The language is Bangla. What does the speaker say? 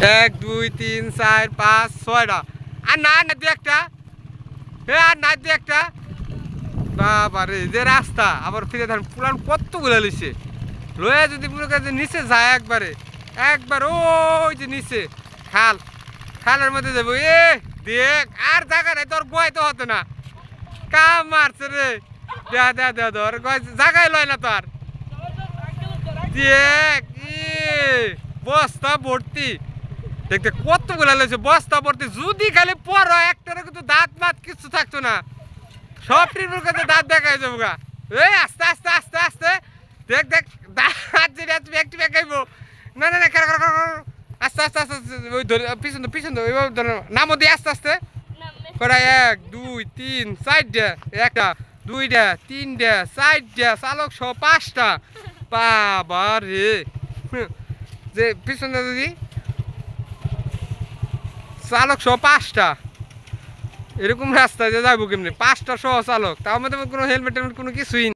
1 2 3 4 5 6টা আর না না দু একটা আর না দু একটা বাবারে যে রাস্তা আবার ফিরে ধান পুরান কতগুলো লইছে লয়ে যদি পুরো কাছে নিচে যায় একবার ওই যে নিচে খালের মধ্যে যাবো দেখ আর জায়গা নাই তোর গোয় তো হতো না কাম মারছে রে ধর জায়গায় লয় না তোর দেখ বস্তা ভর্তি দেখতে কতগুলো লইছে বস্তা ভর্তি যদি খালি পড়ো একটার কিন্তু দাঁত মাত কিছু থাকতো না সব টিপুর কাছে দাঁত দেখাই যাবো গা আস্তে আস্তে আস্তে আস্তে দেখ দাঁত যদি তুমি একটু দেখাইবো না আস্তে আস্তে আস্তে ওই পিছন নামও দিয়ে আস্তে আস্তে করা 1 2 3 4টা একটা 2টা 3টা 4টা চালক সহ 5টা বাবা রে যে পিছনে যদি চালক সহ 5টা এরকম রাস্তায় যাবো কেমনি 5টা সহ চালক তার মধ্যে কোনো হেলমেট কোনো কিছুই